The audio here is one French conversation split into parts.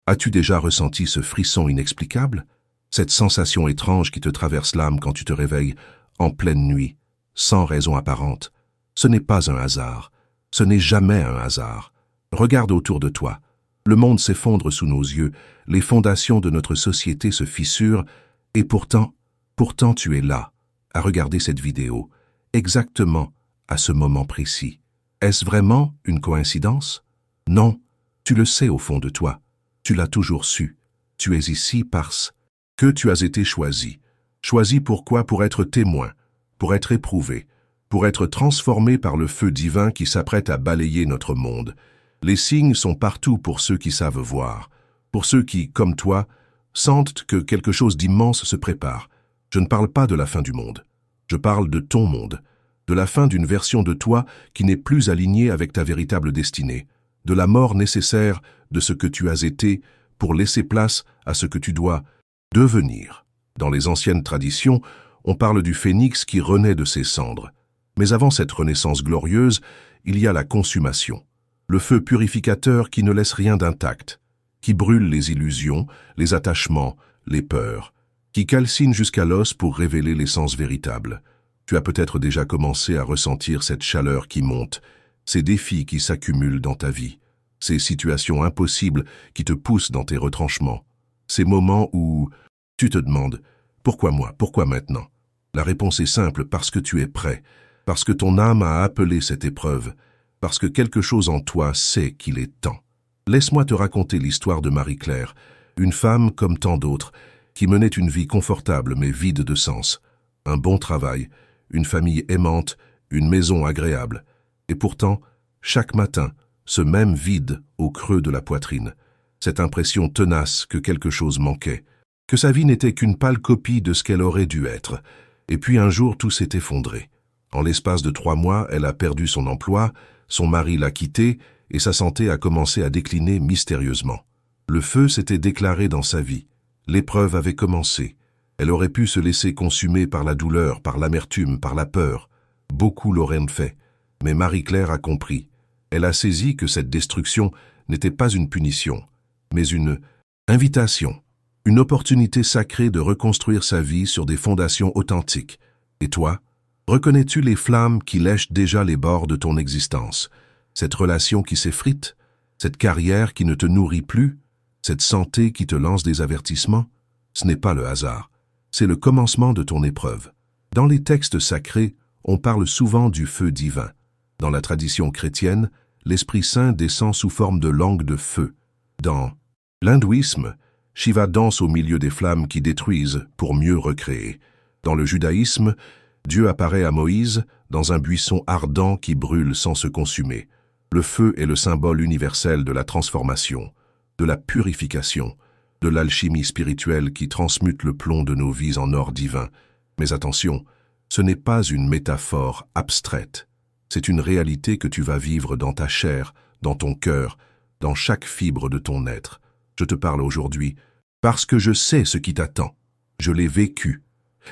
As-tu déjà ressenti ce frisson inexplicable? Cette sensation étrange qui te traverse l'âme quand tu te réveilles en pleine nuit, sans raison apparente. Ce n'est pas un hasard. Ce n'est jamais un hasard. Regarde autour de toi. Le monde s'effondre sous nos yeux, les fondations de notre société se fissurent, et pourtant tu es là, à regarder cette vidéo, exactement à ce moment précis. Est-ce vraiment une coïncidence? Non, tu le sais au fond de toi. Tu l'as toujours su. Tu es ici parce que tu as été choisi. Choisi pourquoi? Pour être témoin, pour être éprouvé, pour être transformé par le feu divin qui s'apprête à balayer notre monde. Les signes sont partout pour ceux qui savent voir, pour ceux qui, comme toi, sentent que quelque chose d'immense se prépare. Je ne parle pas de la fin du monde. Je parle de ton monde, de la fin d'une version de toi qui n'est plus alignée avec ta véritable destinée, de la mort nécessaire de ce que tu as été pour laisser place à ce que tu dois devenir. Dans les anciennes traditions, on parle du phénix qui renaît de ses cendres. Mais avant cette renaissance glorieuse, il y a la consommation, le feu purificateur qui ne laisse rien d'intact, qui brûle les illusions, les attachements, les peurs, qui calcine jusqu'à l'os pour révéler l'essence véritable. Tu as peut-être déjà commencé à ressentir cette chaleur qui monte, ces défis qui s'accumulent dans ta vie, ces situations impossibles qui te poussent dans tes retranchements, ces moments où tu te demandes « Pourquoi moi? Pourquoi maintenant ?» La réponse est simple, parce que tu es prêt, parce que ton âme a appelé cette épreuve, parce que quelque chose en toi sait qu'il est temps. Laisse-moi te raconter l'histoire de Marie-Claire, une femme comme tant d'autres, qui menait une vie confortable mais vide de sens, un bon travail, une famille aimante, une maison agréable. Et pourtant, chaque matin, ce même vide au creux de la poitrine, cette impression tenace que quelque chose manquait, que sa vie n'était qu'une pâle copie de ce qu'elle aurait dû être. Et puis un jour, tout s'est effondré. En l'espace de 3 mois, elle a perdu son emploi, son mari l'a quittée et sa santé a commencé à décliner mystérieusement. Le feu s'était déclaré dans sa vie. L'épreuve avait commencé. Elle aurait pu se laisser consumer par la douleur, par l'amertume, par la peur. Beaucoup l'auraient fait. Mais Marie-Claire a compris. Elle a saisi que cette destruction n'était pas une punition, mais une invitation, une opportunité sacrée de reconstruire sa vie sur des fondations authentiques. Et toi, reconnais-tu les flammes qui lèchent déjà les bords de ton existence? Cette relation qui s'effrite? Cette carrière qui ne te nourrit plus? Cette santé qui te lance des avertissements? Ce n'est pas le hasard. C'est le commencement de ton épreuve. Dans les textes sacrés, on parle souvent du feu divin. Dans la tradition chrétienne, l'Esprit Saint descend sous forme de langue de feu. Dans l'hindouisme, Shiva danse au milieu des flammes qui détruisent pour mieux recréer. Dans le judaïsme, Dieu apparaît à Moïse dans un buisson ardent qui brûle sans se consumer. Le feu est le symbole universel de la transformation, de la purification, de l'alchimie spirituelle qui transmute le plomb de nos vies en or divin. Mais attention, ce n'est pas une métaphore abstraite. C'est une réalité que tu vas vivre dans ta chair, dans ton cœur, dans chaque fibre de ton être. Je te parle aujourd'hui parce que je sais ce qui t'attend. Je l'ai vécu.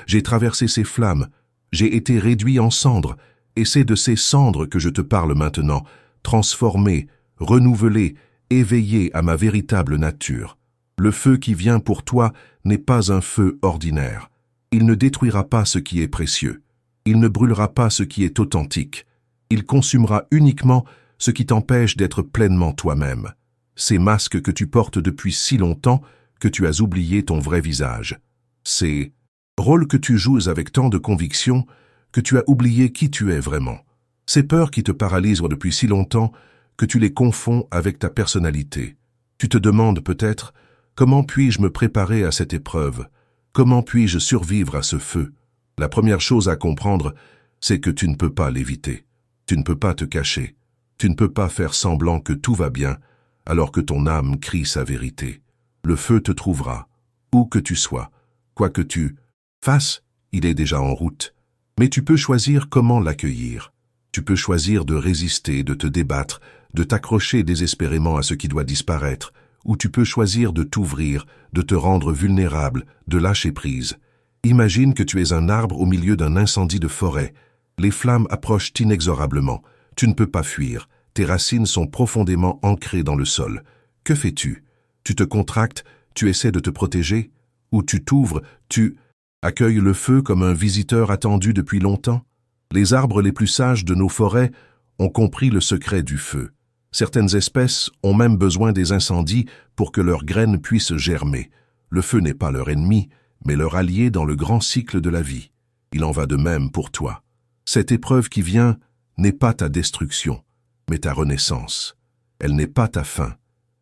J'ai traversé ces flammes. J'ai été réduit en cendres. Et c'est de ces cendres que je te parle maintenant, transformé, renouvelé, éveillé à ma véritable nature. Le feu qui vient pour toi n'est pas un feu ordinaire. Il ne détruira pas ce qui est précieux. Il ne brûlera pas ce qui est authentique. Il consumera uniquement ce qui t'empêche d'être pleinement toi-même. Ces masques que tu portes depuis si longtemps que tu as oublié ton vrai visage. Ces rôles que tu joues avec tant de conviction que tu as oublié qui tu es vraiment. Ces peurs qui te paralysent depuis si longtemps que tu les confonds avec ta personnalité. Tu te demandes peut-être, comment puis-je me préparer à cette épreuve? Comment puis-je survivre à ce feu? La première chose à comprendre, c'est que tu ne peux pas l'éviter. Tu ne peux pas te cacher. Tu ne peux pas faire semblant que tout va bien, alors que ton âme crie sa vérité. Le feu te trouvera, où que tu sois. Quoi que tu fasses, il est déjà en route. Mais tu peux choisir comment l'accueillir. Tu peux choisir de résister, de te débattre, de t'accrocher désespérément à ce qui doit disparaître, ou tu peux choisir de t'ouvrir, de te rendre vulnérable, de lâcher prise. Imagine que tu es un arbre au milieu d'un incendie de forêt. Les flammes approchent inexorablement. Tu ne peux pas fuir. Tes racines sont profondément ancrées dans le sol. Que fais-tu? Tu te contractes, tu essaies de te protéger, ou tu t'ouvres, tu accueilles le feu comme un visiteur attendu depuis longtemps. Les arbres les plus sages de nos forêts ont compris le secret du feu. Certaines espèces ont même besoin des incendies pour que leurs graines puissent germer. Le feu n'est pas leur ennemi, mais leur allié dans le grand cycle de la vie. Il en va de même pour toi. Cette épreuve qui vient n'est pas ta destruction, mais ta renaissance. Elle n'est pas ta fin,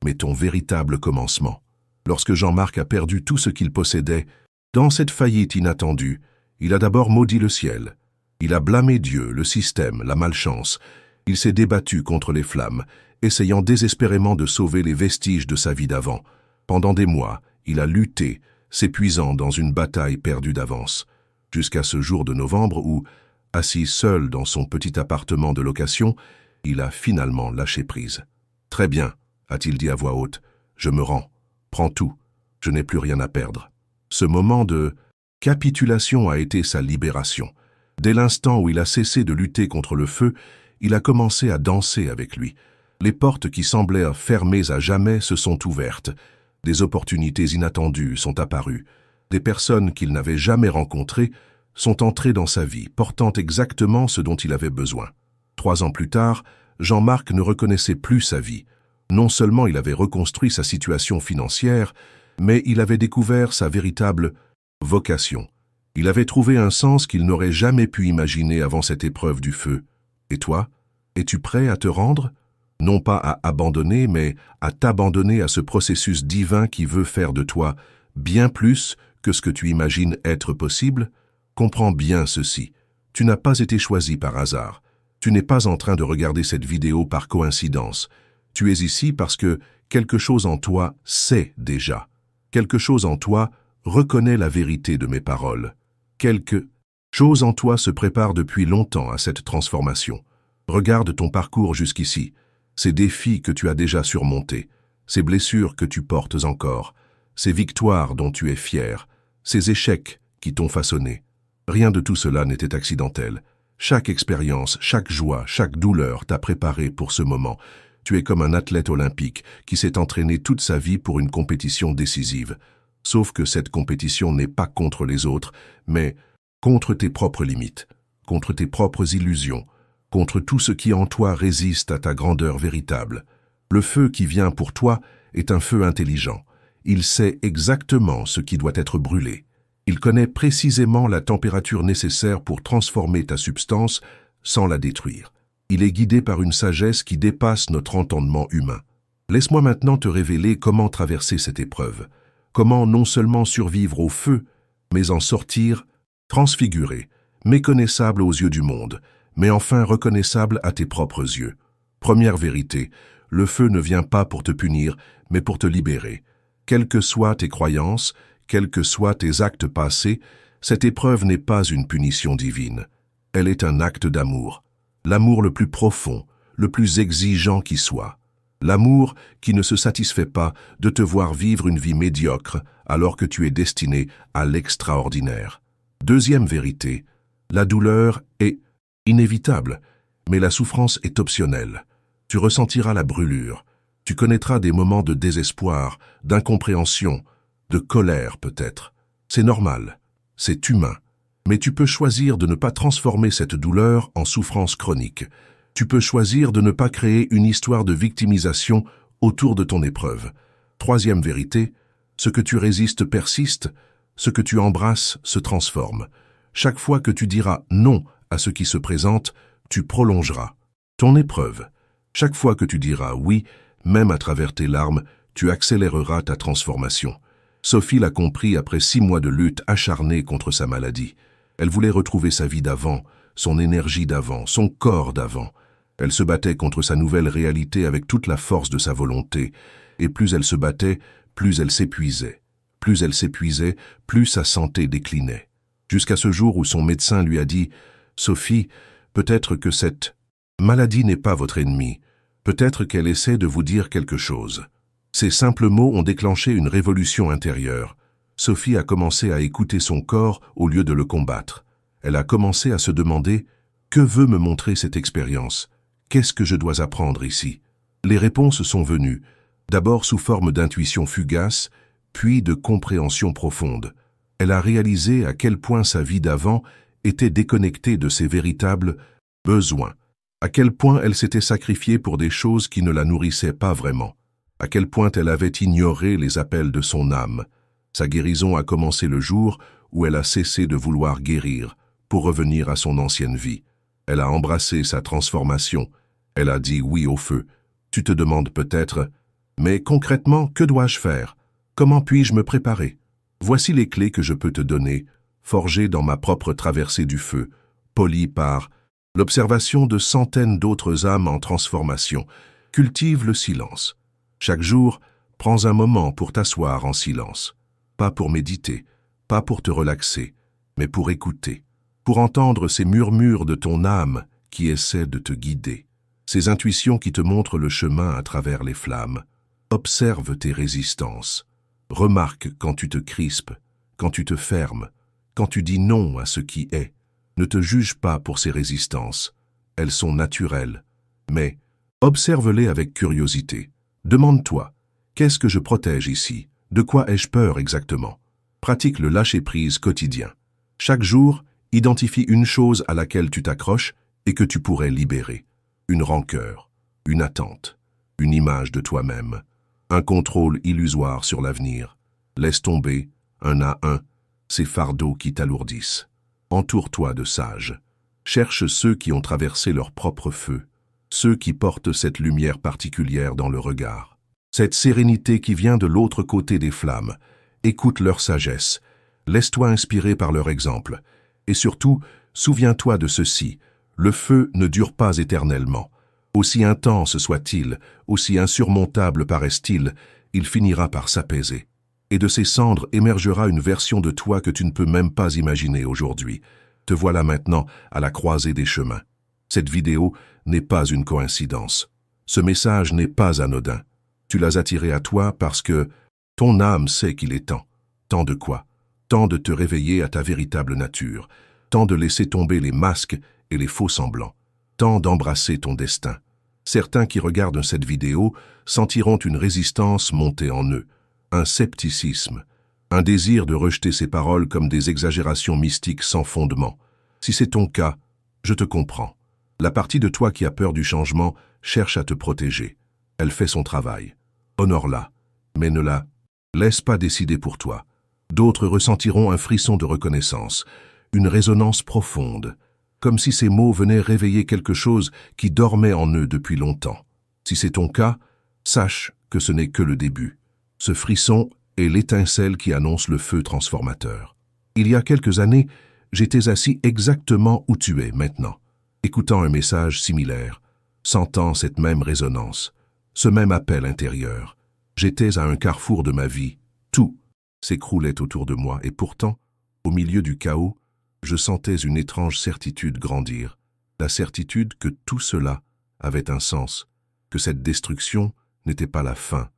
mais ton véritable commencement. Lorsque Jean-Marc a perdu tout ce qu'il possédait, dans cette faillite inattendue, il a d'abord maudit le ciel. Il a blâmé Dieu, le système, la malchance. Il s'est débattu contre les flammes, essayant désespérément de sauver les vestiges de sa vie d'avant. Pendant des mois, il a lutté, s'épuisant dans une bataille perdue d'avance, jusqu'à ce jour de novembre où, assis seul dans son petit appartement de location, il a finalement lâché prise. « Très bien », a-t-il dit à voix haute, « je me rends, prends tout, je n'ai plus rien à perdre. » Ce moment de capitulation a été sa libération. Dès l'instant où il a cessé de lutter contre le feu, il a commencé à danser avec lui. Les portes qui semblaient fermées à jamais se sont ouvertes. Des opportunités inattendues sont apparues. Des personnes qu'il n'avait jamais rencontrées sont entrées dans sa vie, portant exactement ce dont il avait besoin. 3 ans plus tard, Jean-Marc ne reconnaissait plus sa vie. Non seulement il avait reconstruit sa situation financière, mais il avait découvert sa véritable vocation. Il avait trouvé un sens qu'il n'aurait jamais pu imaginer avant cette épreuve du feu. Et toi, es-tu prêt à te rendre? Non pas à abandonner, mais à t'abandonner à ce processus divin qui veut faire de toi bien plus que ce que tu imagines être possible? Comprends bien ceci. Tu n'as pas été choisi par hasard. Tu n'es pas en train de regarder cette vidéo par coïncidence. Tu es ici parce que quelque chose en toi sait déjà. Quelque chose en toi reconnaît la vérité de mes paroles. Quelque chose en toi se prépare depuis longtemps à cette transformation. Regarde ton parcours jusqu'ici, ces défis que tu as déjà surmontés, ces blessures que tu portes encore, ces victoires dont tu es fier, ces échecs qui t'ont façonné. Rien de tout cela n'était accidentel. Chaque expérience, chaque joie, chaque douleur t'a préparé pour ce moment. Tu es comme un athlète olympique qui s'est entraîné toute sa vie pour une compétition décisive. Sauf que cette compétition n'est pas contre les autres, mais contre tes propres limites, contre tes propres illusions, contre tout ce qui en toi résiste à ta grandeur véritable. Le feu qui vient pour toi est un feu intelligent. Il sait exactement ce qui doit être brûlé. Il connaît précisément la température nécessaire pour transformer ta substance sans la détruire. Il est guidé par une sagesse qui dépasse notre entendement humain. Laisse-moi maintenant te révéler comment traverser cette épreuve. Comment non seulement survivre au feu, mais en sortir transfiguré, méconnaissable aux yeux du monde, mais enfin reconnaissable à tes propres yeux. Première vérité, le feu ne vient pas pour te punir, mais pour te libérer. Quelles que soient tes croyances, quels que soient tes actes passés, cette épreuve n'est pas une punition divine. Elle est un acte d'amour. L'amour le plus profond, le plus exigeant qui soit. L'amour qui ne se satisfait pas de te voir vivre une vie médiocre alors que tu es destiné à l'extraordinaire. Deuxième vérité, la douleur est inévitable, mais la souffrance est optionnelle. Tu ressentiras la brûlure, tu connaîtras des moments de désespoir, d'incompréhension, de colère peut-être. C'est normal, c'est humain. Mais tu peux choisir de ne pas transformer cette douleur en souffrance chronique. Tu peux choisir de ne pas créer une histoire de victimisation autour de ton épreuve. Troisième vérité, ce que tu résistes persiste, ce que tu embrasses se transforme. Chaque fois que tu diras non à ce qui se présente, tu prolongeras ton épreuve. Chaque fois que tu diras oui, même à travers tes larmes, tu accéléreras ta transformation. Sophie l'a compris après 6 mois de lutte acharnée contre sa maladie. Elle voulait retrouver sa vie d'avant, son énergie d'avant, son corps d'avant. Elle se battait contre sa nouvelle réalité avec toute la force de sa volonté. Et plus elle se battait, plus elle s'épuisait. Plus elle s'épuisait, plus sa santé déclinait. Jusqu'à ce jour où son médecin lui a dit « Sophie, peut-être que cette maladie n'est pas votre ennemi. Peut-être qu'elle essaie de vous dire quelque chose. » Ces simples mots ont déclenché une révolution intérieure. Sophie a commencé à écouter son corps au lieu de le combattre. Elle a commencé à se demander « Que veut me montrer cette expérience? Qu'est-ce que je dois apprendre ici ?» Les réponses sont venues. D'abord sous forme d'intuition fugace, puis de compréhension profonde. Elle a réalisé à quel point sa vie d'avant était déconnectée de ses véritables besoins, à quel point elle s'était sacrifiée pour des choses qui ne la nourrissaient pas vraiment, à quel point elle avait ignoré les appels de son âme. Sa guérison a commencé le jour où elle a cessé de vouloir guérir pour revenir à son ancienne vie. Elle a embrassé sa transformation. Elle a dit oui au feu. Tu te demandes peut-être, mais concrètement, que dois-je faire? Comment puis-je me préparer? Voici les clés que je peux te donner, forgées dans ma propre traversée du feu, polies par l'observation de centaines d'autres âmes en transformation. Cultive le silence. Chaque jour, prends un moment pour t'asseoir en silence. Pas pour méditer, pas pour te relaxer, mais pour écouter, pour entendre ces murmures de ton âme qui essaient de te guider, ces intuitions qui te montrent le chemin à travers les flammes. Observe tes résistances. Remarque quand tu te crispes, quand tu te fermes, quand tu dis non à ce qui est. Ne te juge pas pour ces résistances. Elles sont naturelles. Mais observe-les avec curiosité. Demande-toi, qu'est-ce que je protège ici? De quoi ai-je peur exactement? Pratique le lâcher-prise quotidien. Chaque jour, identifie une chose à laquelle tu t'accroches et que tu pourrais libérer. Une rancœur, une attente, une image de toi-même, un contrôle illusoire sur l'avenir. Laisse tomber, un à un, ces fardeaux qui t'alourdissent. Entoure-toi de sages. Cherche ceux qui ont traversé leur propre feu, ceux qui portent cette lumière particulière dans le regard, cette sérénité qui vient de l'autre côté des flammes. Écoute leur sagesse, laisse-toi inspirer par leur exemple, et surtout, souviens-toi de ceci, le feu ne dure pas éternellement. Aussi intense soit-il, aussi insurmontable paraisse-t-il, il finira par s'apaiser. Et de ces cendres émergera une version de toi que tu ne peux même pas imaginer aujourd'hui. Te voilà maintenant à la croisée des chemins. Cette vidéo n'est pas une coïncidence. Ce message n'est pas anodin. Tu l'as attiré à toi parce que ton âme sait qu'il est temps. Temps de quoi? Temps de te réveiller à ta véritable nature. Temps de laisser tomber les masques et les faux semblants. Temps d'embrasser ton destin. Certains qui regardent cette vidéo sentiront une résistance monter en eux, un scepticisme, un désir de rejeter ces paroles comme des exagérations mystiques sans fondement. Si c'est ton cas, je te comprends. La partie de toi qui a peur du changement cherche à te protéger. Elle fait son travail. Honore-la, mais ne la laisse pas décider pour toi. D'autres ressentiront un frisson de reconnaissance, une résonance profonde, comme si ces mots venaient réveiller quelque chose qui dormait en eux depuis longtemps. Si c'est ton cas, sache que ce n'est que le début. Ce frisson est l'étincelle qui annonce le feu transformateur. Il y a quelques années, j'étais assis exactement où tu es maintenant, écoutant un message similaire, sentant cette même résonance, ce même appel intérieur. J'étais à un carrefour de ma vie. Tout s'écroulait autour de moi et pourtant, au milieu du chaos, je sentais une étrange certitude grandir. La certitude que tout cela avait un sens, que cette destruction n'était pas la fin,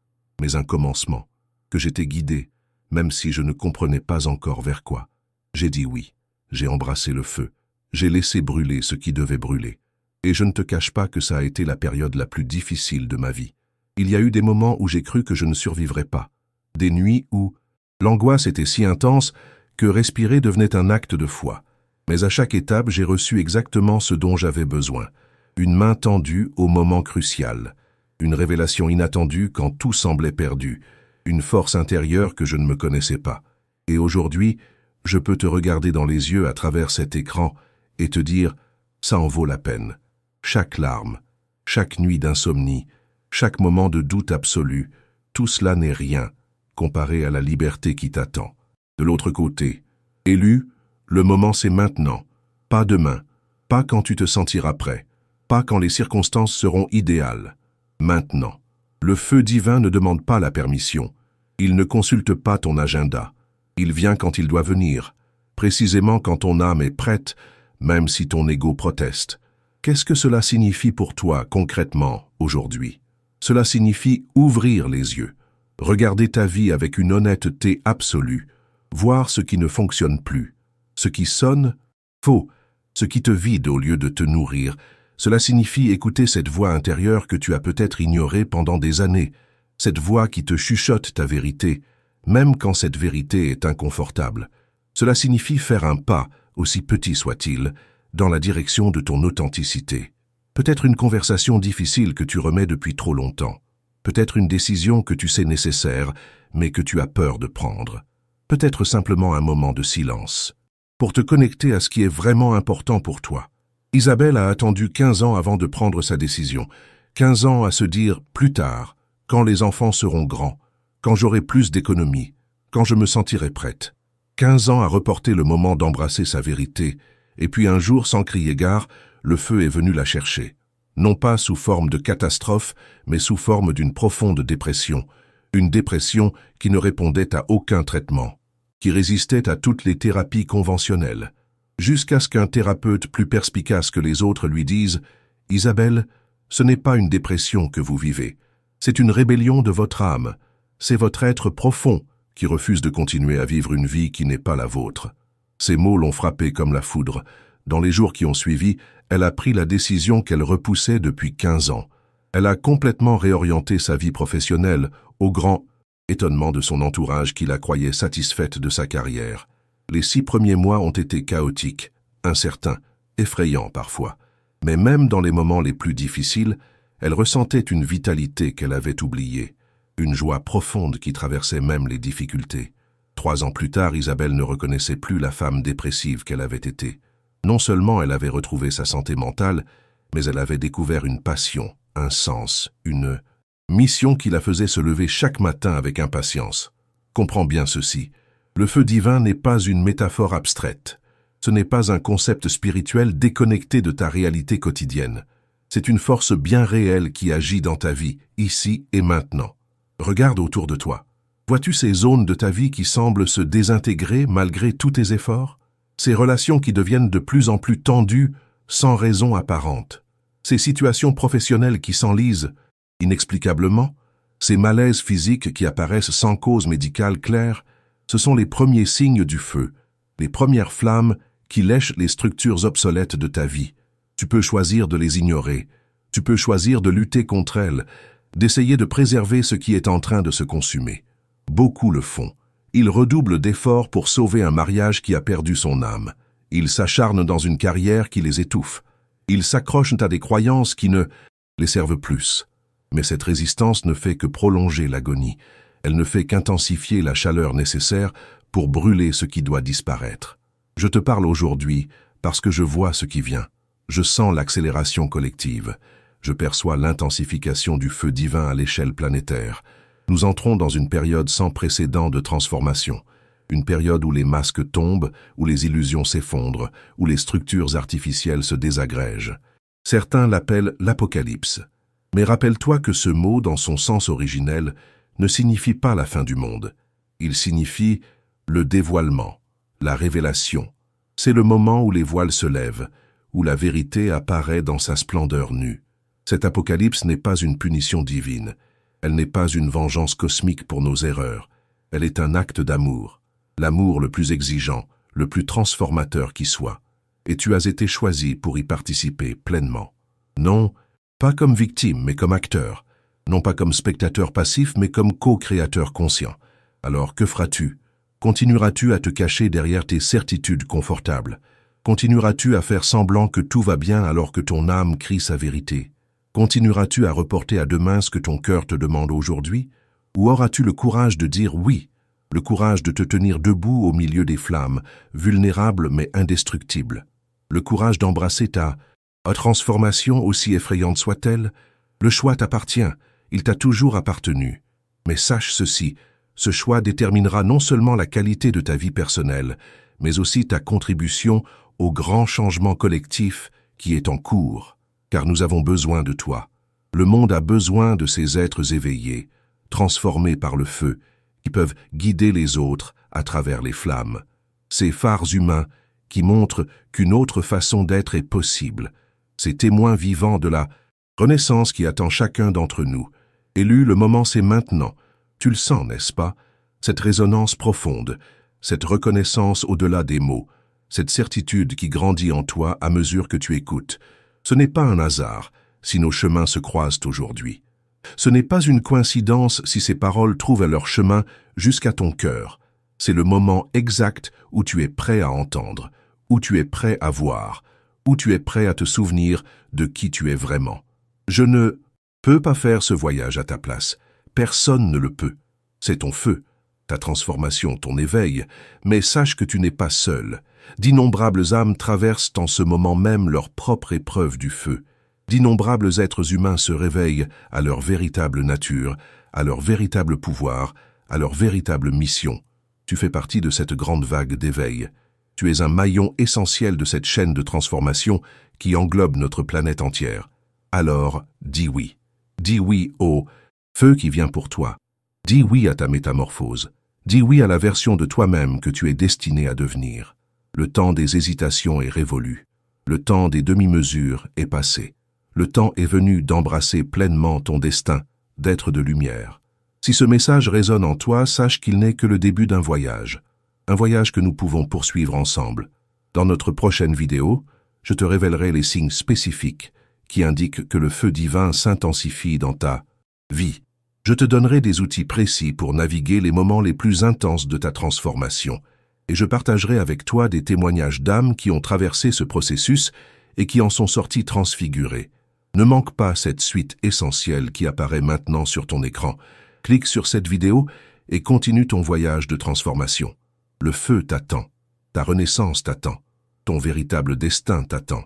mais un commencement, que j'étais guidé, même si je ne comprenais pas encore vers quoi. J'ai dit oui, j'ai embrassé le feu, j'ai laissé brûler ce qui devait brûler. Et je ne te cache pas que ça a été la période la plus difficile de ma vie. Il y a eu des moments où j'ai cru que je ne survivrais pas, des nuits où l'angoisse était si intense que respirer devenait un acte de foi. Mais à chaque étape, j'ai reçu exactement ce dont j'avais besoin, une main tendue au moment crucial, une révélation inattendue quand tout semblait perdu, une force intérieure que je ne me connaissais pas. Et aujourd'hui, je peux te regarder dans les yeux à travers cet écran et te dire « ça en vaut la peine ». Chaque larme, chaque nuit d'insomnie, chaque moment de doute absolu, tout cela n'est rien comparé à la liberté qui t'attend. De l'autre côté, élu, le moment c'est maintenant, pas demain, pas quand tu te sentiras prêt, pas quand les circonstances seront idéales. Maintenant, le feu divin ne demande pas la permission, il ne consulte pas ton agenda, il vient quand il doit venir, précisément quand ton âme est prête, même si ton ego proteste. Qu'est-ce que cela signifie pour toi concrètement aujourd'hui? Cela signifie ouvrir les yeux, regarder ta vie avec une honnêteté absolue, voir ce qui ne fonctionne plus, ce qui sonne faux, ce qui te vide au lieu de te nourrir. Cela signifie écouter cette voix intérieure que tu as peut-être ignorée pendant des années. cette voix qui te chuchote ta vérité, même quand cette vérité est inconfortable. Cela signifie faire un pas, aussi petit soit-il, dans la direction de ton authenticité. Peut-être une conversation difficile que tu remets depuis trop longtemps. Peut-être une décision que tu sais nécessaire, mais que tu as peur de prendre. Peut-être simplement un moment de silence, pour te connecter à ce qui est vraiment important pour toi. Isabelle a attendu 15 ans avant de prendre sa décision. 15 ans à se dire plus tard, quand les enfants seront grands, quand j'aurai plus d'économies, quand je me sentirai prête. 15 ans à reporter le moment d'embrasser sa vérité, et puis un jour, sans crier gare, le feu est venu la chercher. Non pas sous forme de catastrophe, mais sous forme d'une profonde dépression. Une dépression qui ne répondait à aucun traitement, qui résistait à toutes les thérapies conventionnelles. Jusqu'à ce qu'un thérapeute plus perspicace que les autres lui dise « Isabelle, ce n'est pas une dépression que vous vivez. C'est une rébellion de votre âme. C'est votre être profond qui refuse de continuer à vivre une vie qui n'est pas la vôtre. » Ces mots l'ont frappée comme la foudre. Dans les jours qui ont suivi, elle a pris la décision qu'elle repoussait depuis 15 ans. Elle a complètement réorienté sa vie professionnelle, au grand étonnement de son entourage qui la croyait satisfaite de sa carrière. Les 6 premiers mois ont été chaotiques, incertains, effrayants parfois. Mais même dans les moments les plus difficiles, elle ressentait une vitalité qu'elle avait oubliée, une joie profonde qui traversait même les difficultés. 3 ans plus tard, Isabelle ne reconnaissait plus la femme dépressive qu'elle avait été. Non seulement elle avait retrouvé sa santé mentale, mais elle avait découvert une passion, un sens, une mission qui la faisait se lever chaque matin avec impatience. Comprends bien ceci, le feu divin n'est pas une métaphore abstraite. Ce n'est pas un concept spirituel déconnecté de ta réalité quotidienne. C'est une force bien réelle qui agit dans ta vie, ici et maintenant. Regarde autour de toi. Vois-tu ces zones de ta vie qui semblent se désintégrer malgré tous tes efforts? Ces relations qui deviennent de plus en plus tendues sans raison apparente? Ces situations professionnelles qui s'enlisent inexplicablement? Ces malaises physiques qui apparaissent sans cause médicale claire? Ce sont les premiers signes du feu, les premières flammes qui lèchent les structures obsolètes de ta vie. Tu peux choisir de les ignorer. Tu peux choisir de lutter contre elles, d'essayer de préserver ce qui est en train de se consumer. Beaucoup le font. Ils redoublent d'efforts pour sauver un mariage qui a perdu son âme. Ils s'acharnent dans une carrière qui les étouffe. Ils s'accrochent à des croyances qui ne les servent plus. Mais cette résistance ne fait que prolonger l'agonie. Elle ne fait qu'intensifier la chaleur nécessaire pour brûler ce qui doit disparaître. Je te parle aujourd'hui parce que je vois ce qui vient. Je sens l'accélération collective. Je perçois l'intensification du feu divin à l'échelle planétaire. Nous entrons dans une période sans précédent de transformation. Une période où les masques tombent, où les illusions s'effondrent, où les structures artificielles se désagrègent. Certains l'appellent l'apocalypse. Mais rappelle-toi que ce mot, dans son sens originel, ne signifie pas la fin du monde. Il signifie le dévoilement, la révélation. C'est le moment où les voiles se lèvent, où la vérité apparaît dans sa splendeur nue. Cet apocalypse n'est pas une punition divine. Elle n'est pas une vengeance cosmique pour nos erreurs. Elle est un acte d'amour. L'amour le plus exigeant, le plus transformateur qui soit. Et tu as été choisi pour y participer pleinement. Non, pas comme victime, mais comme acteur. Non pas comme spectateur passif, mais comme co-créateur conscient. Alors que feras-tu? Continueras-tu à te cacher derrière tes certitudes confortables? Continueras-tu à faire semblant que tout va bien alors que ton âme crie sa vérité? Continueras-tu à reporter à demain ce que ton cœur te demande aujourd'hui? Ou auras-tu le courage de dire oui, le courage de te tenir debout au milieu des flammes, vulnérable mais indestructible? Le courage d'embrasser ta transformation, aussi effrayante soit-elle? Le choix t'appartient, il t'a toujours appartenu. Mais sache ceci, ce choix déterminera non seulement la qualité de ta vie personnelle, mais aussi ta contribution au grand changement collectif qui est en cours. Car nous avons besoin de toi. Le monde a besoin de ces êtres éveillés, transformés par le feu, qui peuvent guider les autres à travers les flammes. Ces phares humains qui montrent qu'une autre façon d'être est possible. Ces témoins vivants de la renaissance qui attend chacun d'entre nous. Élu, le moment c'est maintenant. Tu le sens, n'est-ce pas? Cette résonance profonde, cette reconnaissance au-delà des mots, cette certitude qui grandit en toi à mesure que tu écoutes. Ce n'est pas un hasard si nos chemins se croisent aujourd'hui. Ce n'est pas une coïncidence si ces paroles trouvent leur chemin jusqu'à ton cœur. C'est le moment exact où tu es prêt à entendre, où tu es prêt à voir, où tu es prêt à te souvenir de qui tu es vraiment. Je ne peux pas faire ce voyage à ta place. Personne ne le peut. C'est ton feu, ta transformation, ton éveil, mais sache que tu n'es pas seul. D'innombrables âmes traversent en ce moment même leur propre épreuve du feu. D'innombrables êtres humains se réveillent à leur véritable nature, à leur véritable pouvoir, à leur véritable mission. Tu fais partie de cette grande vague d'éveil. Tu es un maillon essentiel de cette chaîne de transformation qui englobe notre planète entière. Alors, dis oui. Dis oui au feu qui vient pour toi. Dis oui à ta métamorphose. Dis oui à la version de toi-même que tu es destiné à devenir. Le temps des hésitations est révolu. Le temps des demi-mesures est passé. Le temps est venu d'embrasser pleinement ton destin, d'être de lumière. Si ce message résonne en toi, sache qu'il n'est que le début d'un voyage. Un voyage que nous pouvons poursuivre ensemble. Dans notre prochaine vidéo, je te révélerai les signes spécifiques qui indiquent que le feu divin s'intensifie dans ta vie. Je te donnerai des outils précis pour naviguer les moments les plus intenses de ta transformation. Et je partagerai avec toi des témoignages d'âmes qui ont traversé ce processus et qui en sont sortis transfigurés. Ne manque pas cette suite essentielle qui apparaît maintenant sur ton écran. Clique sur cette vidéo et continue ton voyage de transformation. Le feu t'attend, ta renaissance t'attend, ton véritable destin t'attend.